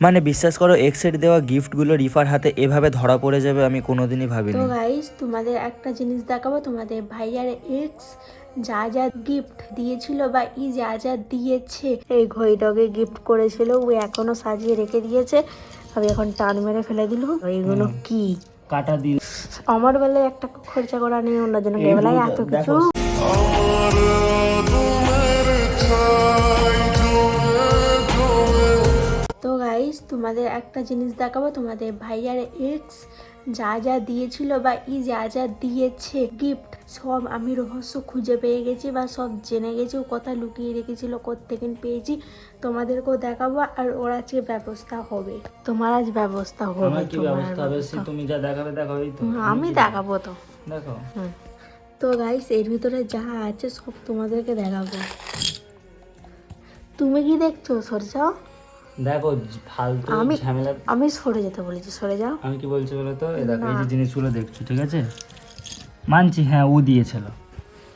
মানে বিশ্বাস করো এক্সের দেওয়া গিফটগুলো রিফার হাতে এভাবে ধরা পড়ে যাবে আমি কোনোদিনই ভাবিনি। তো গাইস তোমাদের একটা জিনিস দেখাবো, তোমাদের ভাইয়ার এক্স যা যা গিফট দিয়েছিল বা ই যা যা দিয়েছে, এই ঘড়িটাকে গিফট করেছিল, ও এখনো সাজিয়ে রেখে দিয়েছে। আমি এখন টান মেরে ফেলে দিল। এইগুলো কি কাটা দিল আমার বেলায় একটা খরচা করা নেই, অন্যজনের বেলায় এত কিছু। তো গাইস তোমাদের একটা জিনিস দেখাবো, তোমাদের ভাইয়ার এক্স যা যা দিয়েছিল বা ই যা যা দিয়েছে গিফট, সব আমি রহস্য খুঁজে পেয়ে গেছি বা সব জেনে গেছি, ও কথা লুকিয়ে রেখেছিল কোত্থেকে পেয়েছি, তোমাদেরকেও দেখাবো। আর ওর আজকে ব্যবস্থা হবে, তোমার আজ ব্যবস্থা হবে। আমার কি ব্যবস্থা হবে? তুমি যা দেখাবে দেখাবেই তো। আমি দেখাবো তো, দেখো। তো গাইস এর ভিতরে যা আছে সব তোমাদেরকে দেখাবো। তুমি কি দেখছো? সরে যাও। দেখো ফালতু ঝামেলা। আমি সরে যেতে বলেছি, সরে যাও। আমি কি বলছি বলো তো, এই দেখো এই যে জিনিসগুলো দেখছো, ঠিক আছে, মানছি হ্যাঁ ও দিয়েছিল,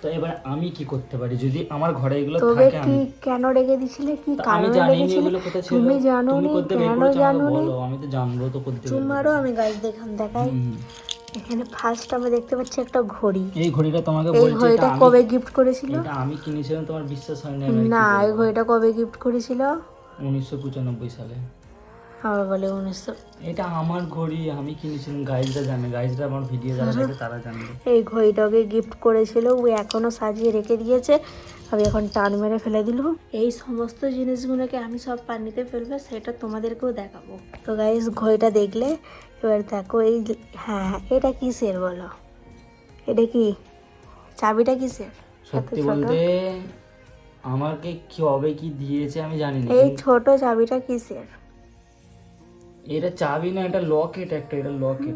তো এবার আমি কি করতে পারি যদি আমার ঘরে এগুলো তবে থাকে? কি আমি কেন রেখে দিছিলে, কি আমি কারণে জানি না রেখেছিলে? এগুলো কোথায় ছিল। তুমি জানো তুমি নি, করতে বের কেন করেছো জানো আমাকে নি? বলো, আমি তো জানবো তো করতে বের তোমারও আমি গাছ দেখাই। এখানে ফার্স্ট আমি দেখতে পাচ্ছি একটা ঘড়ি। এই ঘড়িটা তোমাকে এই বলছি ঘড়িটা কবে গিফট করেছিল? এটা আমি কিনেছিলাম, তোমার বিশ্বাস হয় না? না, এই ঘড়িটা কবে গিফট করেছিল? 1995 সালে। আবার বলে 1900। এটা আমার ঘড়ি, আমি কিনেছিলাম। গাইজরা জানে, গাইজরা আমার ভিডিও যারা দেখে তারা জানবে। এই ঘড়িটাকে গিফট করেছিল, ও এখনো সাজিয়ে রেখে দিয়েছে। আমি এখন টান মেরে ফেলে দিল। এই সমস্ত জিনিসগুলোকে আমি সব পানিতে ফেলবো, সেটা তোমাদেরকেও দেখাবো। তো গাইস ঘড়িটা দেখলে এবার দেখো এই, হ্যাঁ এটা কিসের বলো? এটা কি চাবিটা কিসের? সত্যি বলতে আমাকে কবে কি দিয়েছে আমি জানি না। এই ছোট চাবিটা কিসের? এটা চাবি না, এটা লকেট একটা, এটা লকেট।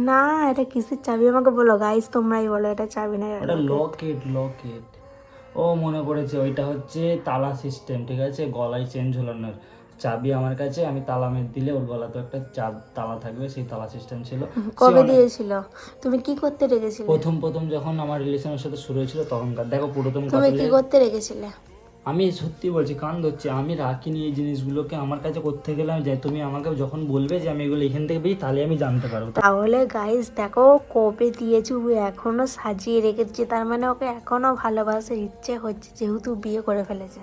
না, এটা কিসের চাবি আমাকে বলো গাইস, তোমরাই বলো। এটা চাবি না, এটা লকেট। লকেট, ও মনে পড়েছে, ওইটা হচ্ছে তালা সিস্টেম, ঠিক আছে, গলায় চেন ঝোলানোর চাবি আমার কাছে। আমি তালা মেরে দিলে ওর গলাতে একটা তালা থাকবে, সেই তালা সিস্টেম ছিল। কবে দিয়েছিল? তুমি কি করতে রেখেছিলে? প্রথম যখন আমার রিলেশনের সাথে শুরু হয়েছিল তখনকার। দেখো পুরোতম তুমি কথা, কি করতে রেখেছিলে? আমি সত্যি বলছি, কান ধরছি, আমি রাখিনি এই জিনিসগুলোকে। আমার কাছে করতে গেলে আমি যাই, তুমি আমাকে যখন বলবে যে আমি এগুলো এখান থেকে পেয়েছি, তাহলে আমি জানতে পারবো। তাহলে গাইস দেখো কবে দিয়েছে, ও এখনো সাজিয়ে রেখেছে, তার মানে ওকে এখনো ভালোবাসার ইচ্ছে হচ্ছে, যেহেতু বিয়ে করে ফেলেছে।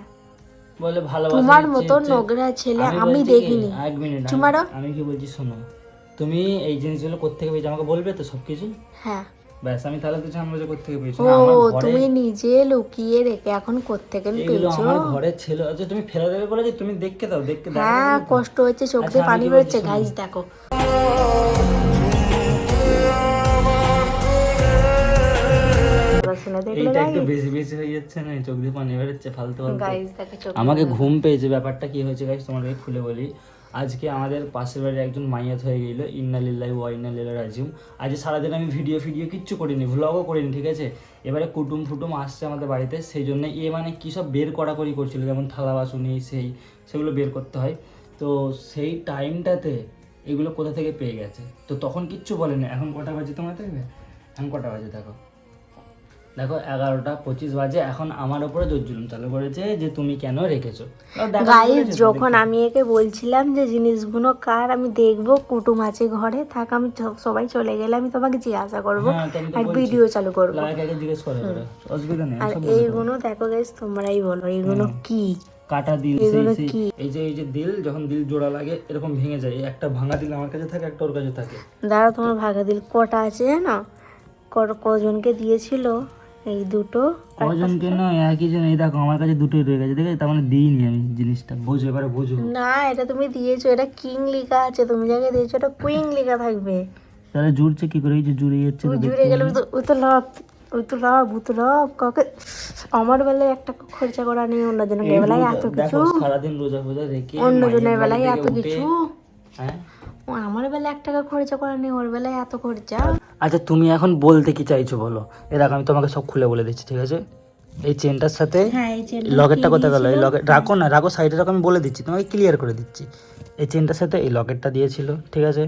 বলে ভালোবাসা। তোমার মতো নোংরা ছেলে আমি দেখিনি। এক মিনিট, আমি কি বলছি শোনো, তুমি এই জিনিসগুলো কোত্থেকে পেয়েছো আমাকে বলবে তো সবকিছু। হ্যাঁ, ব্যাস, আমি তাহলে তো জানবো যে কোত্থেকে পেয়েছো। ও তুমি নিজে লুকিয়ে রেখে এখন কোত্থেকে পেয়েছো? আমার ঘরে ছিল। আচ্ছা তুমি ফেলে দেবে বলে যে তুমি দেখতে দাও, দেখতে দাও। হ্যাঁ, কষ্ট হচ্ছে, চোখ দিয়ে পানি বেরোচ্ছে। গাইস দেখো, এইটা একটু বেশি বেশি হয়ে যাচ্ছে না? চোখ দিয়ে পানি বেরোচ্ছে ফালতু ফালতু। গাইস দেখো চোখ। আমাকে ঘুম পেয়েছে। ব্যাপারটা কি হয়েছে গাইস তোমাকে খুলে বলি। আজকে আমাদের পাশের বাড়ির একজন মাইয়াত হয়ে গেল, ইন্না লিল্লাহি ওয়া ইন্না ইলাইহি রাজিউন। আজ সারাদিন আমি ভিডিও কিচ্ছু করিনি, ভ্লগও করিনি, ঠিক আছে। এবারে কুটুম ফুটুম আসছে আমাদের বাড়িতে, সেই জন্য মানে কী সব বের করাকরি করছিল, যেমন থালা বাসুনি সেগুলো বের করতে হয়। তো সেই টাইমটাতে এগুলো কোথা থেকে পেয়ে গেছে, তো তখন কিচ্ছু বলেনি। এখন কটা বাজে তোমার দেখবে? এখন কটা বাজে দেখো, 11:25 বাজে। এখন আমার উপরে জোর জুলুম চালু করেছে যে তুমি কেন রেখেছো। গাইস যখন আমি একে বলছিলাম যে জিনিসগুলো কার, আমি দেখবো, কুটুম আছে ঘরে, থাক আমি সবাই চলে গেলে আমি তোমাকে জিজ্ঞাসা করবো আর ভিডিও চালু করবো। জিজ্ঞেস করে অসুবিধা নেই। আর এইগুলো দেখো গাইস, তোমরাই বলো এইগুলো কি? কাটা দিল। এই যে দিল, যখন দিল জোড়া লাগে এরকম ভেঙে যায়। একটা ভাঙা দিল আমার কাছে থাকে, একটা ওর কাছে থাকে। দাঁড়া, তোমার ভাগা দিল কটা আছে জানো? কজনকে দিয়েছিল? এই দুটো। কজনকে নয়, একই জন। এই দেখো আমার কাছে দুটোই রয়ে গেছে, দেখে তার মানে দিইনি আমি জিনিসটা। বোঝো, এবারে বোঝো। না, এটা তুমি দিয়েছো, এটা কিং লেখা আছে, তুমি যাকে দিয়েছো এটা কুইং লেখা থাকবে। তাহলে জুড়ছে কি করে? এই যে জুড়ে যাচ্ছে, জুড়ে গেলে ওই তো লাভ, কাউকে আমার বেলায় একটা খরচা করা নেই, অন্যজনের বেলায় এত কিছু। সারাদিন রোজা ফোজা রেখে অন্যজনের বেলায় এত কিছু। হ্যাঁ, আমার বেলায় 1 টাকা খরচা করা নেই, ওর বেলায় এত খরচা। আচ্ছা তুমি এখন বলতে কি চাইছো বলো? এরকম আমি তোমাকে সব খুলে বলে দিচ্ছি, ঠিক আছে। এই চেনটার সাথে লকেটটা কোথায় গেল? এই লকেট রাখো না, রাখো সাইডে রাখো, আমি বলে দিচ্ছি, তোমাকে ক্লিয়ার করে দিচ্ছি। এই চেনটার সাথে এই লকেটটা দিয়েছিল, ঠিক আছে।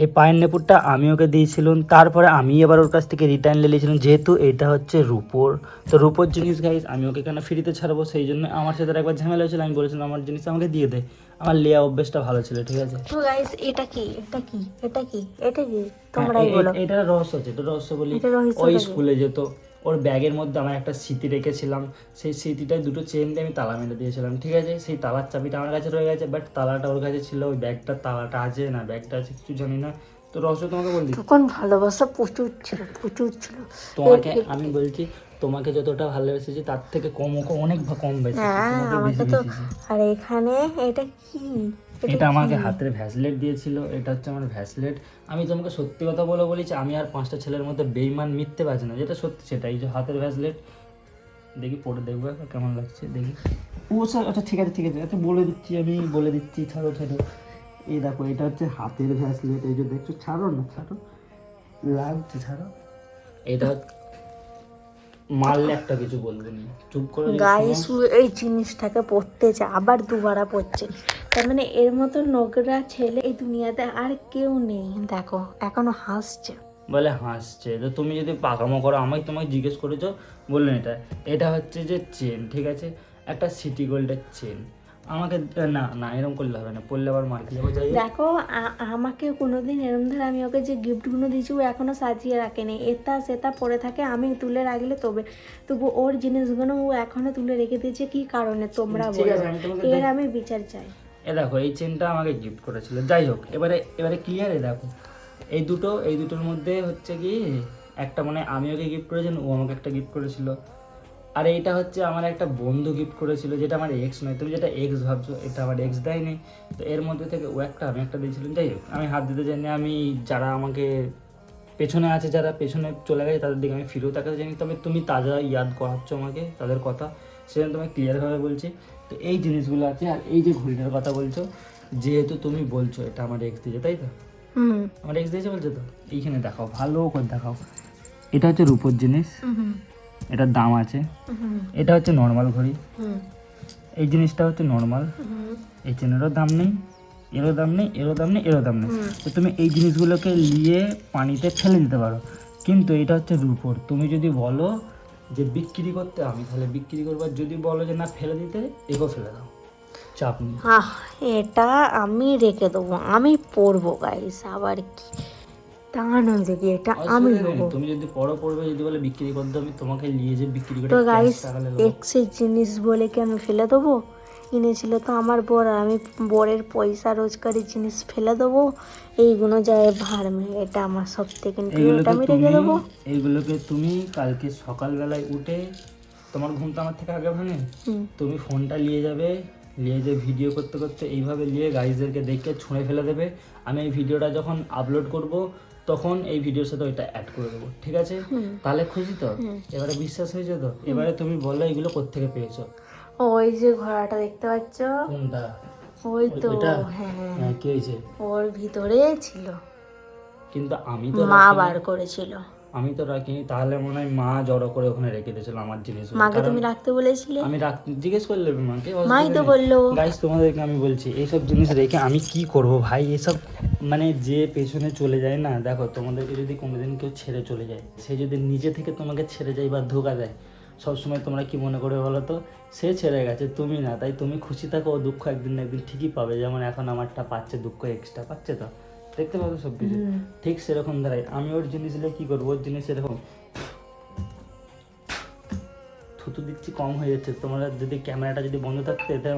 এই পায়ের নেপুরটা আমি ওকে দিয়েছিলাম, তারপরে আমি এবার ওর কাছ থেকে রিটার্ন নিয়েছিলাম, যেহেতু এটা হচ্ছে রূপোর। তো রূপোর জিনিস গাইস আমি ওকে কেন ফ্রিতে ছাড়বো? সেই জন্য আমার সাথে একবার ঝামেলা হয়েছিল, আমি বলেছিলাম আমার জিনিস আমাকে দিয়ে দে। আমার লেয়া অভ্যেসটা ভালো ছিল, ঠিক আছে। তো গাইস এটা কি তোমরাই বলো। এটা রহস্য আছে, এটা রহস্য বলি। এটা রহস্যটা ওই কি? স্কুলে যেত, ওর ব্যাগের মধ্যে আমার একটা স্মৃতি রেখেছিলাম, সেই স্মৃতিটায় দুটো চেন দিয়ে আমি তালা মেরে দিয়েছিলাম, ঠিক আছে। সেই তালার চাবিটা আমার কাছে রয়ে গেছে, বাট তালাটা ওর কাছে ছিল। ওই ব্যাগটার তালাটা আছে না ব্যাগটা আছে কিছু জানি না। তো রহস্য তোমাকে বলি, তখন ভালোবাসা প্রচুর ছিল। তোমাকে আমি বলছি, তোমাকে যতটা ভালোবেসেছি তার থেকে অনেক কম বেশি হ্যাঁ তোমাকে আমাকে বেশি তো। বেশি। আর এখানে এটা কি? এটা আমাকে হাতের ভ্যাসলেট দিয়েছিল, এটা হচ্ছে আমার ভ্যাসলেট। আমি তোমাকে সত্যি কথা বলেছি, আমি আর 5টা ছেলের মধ্যে বেইমান মিথ্যে পাচ্ছি না, যেটা সত্যি সেটা। এই যে হাতের ভ্যাসলেট, দেখি পরে দেখবো একবার কেমন লাগছে, দেখি। ও স্যার, আচ্ছা ঠিক আছে আচ্ছা বলে দিচ্ছি, ছাড়ো। এই দেখো, এটা হচ্ছে হাতের ভ্যাসলেট, এই যে দেখছো, ছাড়ো লাগছে, ছাড়ো। এটা মারলে একটা কিছু বলবো না, চুপ করে গাইস এই জিনিসটাকে পড়তেছে, আবার দুবারা পড়ছে। তার মানে এর মতো নোংরা ছেলে এই দুনিয়াতে আর কেউ নেই। দেখো এখনো হাসছে। বলে হাসছে। তো তুমি যদি পাকামো করো, তোমাকে জিজ্ঞেস করেছো, বললেন এটা হচ্ছে যে চেন, ঠিক আছে, একটা সিটি গোল্ডের চেন। আমাকে না এরকম করলে হবে না, পড়লে আবার মার খেয়ে যাবো, যাই হোক। দেখো আমাকে কোনোদিন এরম ধরে আমি ওকে যে গিফটগুলো দিয়েছি ও এখনো সাজিয়ে রাখেনি, এটা সেটা পরে থাকে, আমি তুলে রাখলে তবু ওর জিনিসগুলো ও এখনো তুলে রেখে দিয়েছে। কি কারণে তোমরা ঠিক বলো, আছে, আমি তোমাকে এর আমি বিচার চাই। দেখো, এই চেনটা আমাকে গিফট করেছিল, যাই হোক। এবারে ক্লিয়ার। দেখো এই দুটোর মধ্যে হচ্ছে কি, একটা মানে আমি ওকে গিফট করেছিলাম, ও আমাকে একটা গিফট করেছিল। আর এইটা হচ্ছে আমার একটা বন্ধু গিফট করেছিল, যেটা আমার এক্স নয়। তুমি যেটা এক্স ভাবছো, এটা আমার এক্স দেয়নি। তো এর মধ্যে থেকে ও একটা, আমি একটা দিয়েছিলাম। যাই হোক, আমি হাত দিতে জানি, আমি যারা আমাকে পেছনে আছে, যারা পেছনে চলে গেছে, তাদের দিকে আমি ফিরেও তাকাতে জানি। তবে তুমি তাজা ইয়াদ করাচ্ছ আমাকে তাদের কথা, সেজন্য তোমায় ক্লিয়ারভাবে বলছি। তো এই জিনিসগুলো আছে। আর এই যে ঘড়িটার কথা বলছো, যেহেতু তুমি বলছো এটা আমার এক্স দিয়েছে, তাই তো? আমার এক্স দিয়েছে বলছো তো, এইখানে দেখাও, ভালো করে দেখাও। এটা হচ্ছে রূপোর জিনিস, এটার দাম আছে। এটা হচ্ছে নর্মাল ঘড়ি, এই জিনিসটা হচ্ছে নর্মাল। এই চেনেরও দাম নেই, এরও দাম নেই, এরও দাম নেই, এরও দাম নেই। তো তুমি এই জিনিসগুলোকে নিয়ে পানিতে ফেলে দিতে পারো, কিন্তু এটা হচ্ছে রূপোর। তুমি যদি বলো যে বিক্রি করতে, আমি তাহলে বিক্রি করবো। আর যদি বলো যে না ফেলে দিতে, এগো ফেলে দাও, চাপ নেই। এটা আমি রেখে দেবো, আমি পরবো গাইস। আবার কি তা নয় দেখি, এটা আমি নেবো। তুমি যদি পড়বে, যদি বলে বিক্রি করতে, আমি তোমাকে নিয়ে যে বিক্রি করে তো গাইস টাকা নেবো। এক্সের জিনিস বলে কি আমি ফেলে দেবো? কিনেছিল তো আমার বর, আর আমি বরের পয়সা রোজগারের জিনিস ফেলে দেবো? এইগুলো যায় ভাড়মে, এটা আমার সব থেকে এটা আমি রেখে দেবো। এইগুলোকে তুমি কালকে সকালবেলায় উঠে, তোমার ঘুমটা আমার থেকে আগে ভাঙে, তুমি ফোনটা নিয়ে যাবে, নিয়ে যে ভিডিও করতে করতে এইভাবে নিয়ে গাইজদেরকে দেখে ছুঁড়ে ফেলে দেবে। আমি এই ভিডিওটা যখন আপলোড করব, তখন এই ভিডিওর সাথে ওইটা অ্যাড করে দেবো, ঠিক আছে? তাহলে খুশি তো? এবারে বিশ্বাস হয়েছে তো? এবারে তুমি বলো এগুলো কোত্থেকে পেয়েছো? ওই যে ঘোড়াটা দেখতে পাচ্ছ, কোনটা? ওই তো। ওইটা? হ্যাঁ কি হয়েছে? ওর ভিতরে ছিল, কিন্তু আমি তো মা রাখিনি। বার করেছিল। আমি তো রাখিনি, তাহলে মনে হয় মা জড়ো করে ওখানে রেখে দিয়েছিল আমার জিনিস। মাকে তুমি রাখতে বলেছিলে? আমি জিজ্ঞেস করলে মাকে, মাই তো বললো। গাইস তোমাদেরকে আমি বলছি, এইসব জিনিস রেখে আমি কি করব ভাই? এসব মানে যে পেছনে চলে যায় না, দেখো তোমাদেরকে যদি কোনোদিন কেউ ছেড়ে চলে যায়, সে যদি নিজে থেকে তোমাকে ছেড়ে যায় বা ধোকা দেয়, সবসময় তোমরা কি মনে করে বলো তো? সে ছেড়ে গেছে, তুমি না। তাই তুমি খুশি থাকো, ও দুঃখ একদিন না একদিন ঠিকই পাবে। যেমন এখন আমারটা পাচ্ছে, দুঃখ এক্সট্রা পাচ্ছে, তো দেখতে পাবো সব কিছু। ঠিক সেরকম দাঁড়াই, আমি ওর জিনিস নিলে কি করবো? ওর জিনিস এরকম থুতু দিচ্ছি কম হয়ে যাচ্ছে। তোমরা যদি ক্যামেরাটা যদি বন্ধ থাকতো, এটা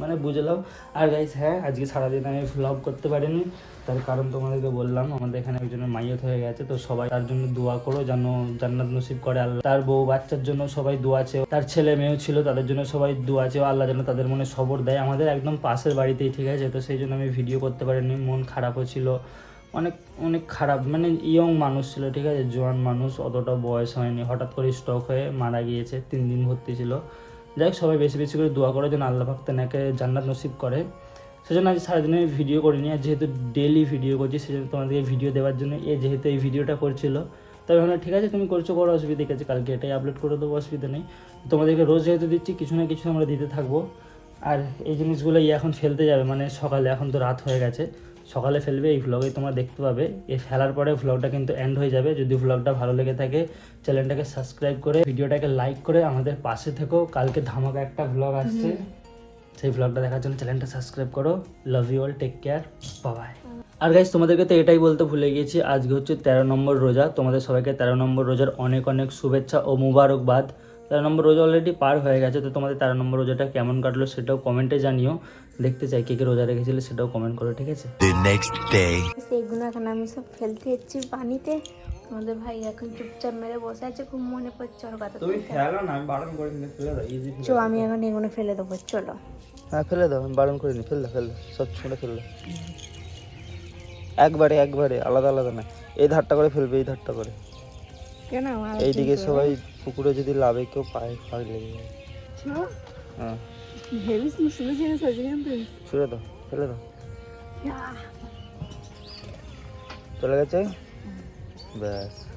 মানে বুঝলাম। আর গাইস হ্যাঁ, আজকে সারাদিন আমি ভ্লগ করতে পারিনি, তার কারণ তোমাদেরকে বললাম, আমাদের এখানে একজনের মাইয়ত হয়ে গেছে। তো সবাই তার জন্য দোয়া করো, যেন জান্নাত নসিব করে আল্লাহ। তার বউ বাচ্চার জন্য সবাই দোয়া আছে, তার ছেলে মেয়েও ছিল, তাদের জন্য সবাই দোয়া আছে, আল্লাহ যেন তাদের মনে সবর দেয়। আমাদের একদম পাশের বাড়িতেই, ঠিক আছে? তো সেই জন্য আমি ভিডিও করতে পারিনি, মন খারাপও ছিল, অনেক অনেক খারাপ। মানে ইয়ং মানুষ ছিল, ঠিক আছে, জোয়ান মানুষ, অতটা বয়স হয়নি, হঠাৎ করে স্ট্রোক হয়ে মারা গিয়েছে, 3 দিন ভর্তি ছিল। যাই হোক, সবাই বেশি বেশি করে দোয়া করার জন্য আল্লাহ পাক তাকে জান্নাত নসিব করে। সেজন্য আজ সারাদিনে ভিডিও করিনি, আর যেহেতু ডেলি ভিডিও করছি, সেজন্য তোমাদেরকে ভিডিও দেওয়ার জন্য যেহেতু এই ভিডিওটা করছিল, তবে ভাবলাম ঠিক আছে তুমি করছো, করো, অসুবিধা ঠিক আছে, কালকে এটাই আপলোড করে দেবো, অসুবিধা নেই। তোমাদেরকে রোজ যেহেতু দিচ্ছি, কিছু না কিছু আমরা দিতে থাকবো। আর এই জিনিসগুলো এখন ফেলতে যাবে, মানে সকালে, এখন তো রাত হয়ে গেছে, সকালে ফেলবে, এই ভ্লগে তোমরা দেখতে পাবে। এই ফেলার পরে ভ্লগটা কিন্তু এন্ড হয়ে যাবে। যদি ভ্লগটা ভালো লেগে থাকে চ্যানেলটাকে সাবস্ক্রাইব করে ভিডিওটাকে লাইক করে আমাদের পাশে থেকো। কালকে ধামাকা একটা ভ্লগ আসছে, সেই ভ্লগটা দেখার জন্য চ্যানেলটা সাবস্ক্রাইব করো। Love you all, take care, bye. আর গাইস তোমাদেরকে তো এটাই বলতে ভুলে গিয়েছি, আজকে হচ্ছে 13 নম্বর রোজা। তোমাদের সবাইকে 13 নম্বর রোজার অনেক অনেক শুভেচ্ছা ও মুবারকবাদ। 13 নম্বর রোজা অলরেডি পার হয়ে গেছে, তো তোমাদের 13 নম্বর রোজাটা কেমন কাটলো সেটাও কমেন্টে জানিও। দেখতে চাই কে কে রোজা রেখেছিলে সেটাও কমেন্ট করো, ঠিক আছে? The next day. সেইগুলো এখন আমি সব ফেলতে যাচ্ছি পানিতে। আমাদের ভাই এখন চুপচাপ মেরে বসে আছে, খুব মনে পড়ছে ওর কথা। তুমি ফেলো না, আমি বারণ করে দিলে ফেলে দাও, ইজি। চো আমি এখন এগুলো ফেলে দেবো, চলো। হ্যাঁ ফেলে দাও, আমি বারণ করিনি, ফেল দাও সব ছুঁড়ে ফেল দাও। একবারে আলাদা আলাদা না, এই ধারটা করে ফেলবে, এই ধারটা করে। কেন এইদিকে সবাই পুকুরে যদি লাভে কেউ পায় ফাঁক লেগে যাবে। হ্যাঁ ভেবিস শুনেছি না সজি কিন্তু ছুঁড়ে দাও, ফেলে দাও। চলে গেছে, ব্যাস।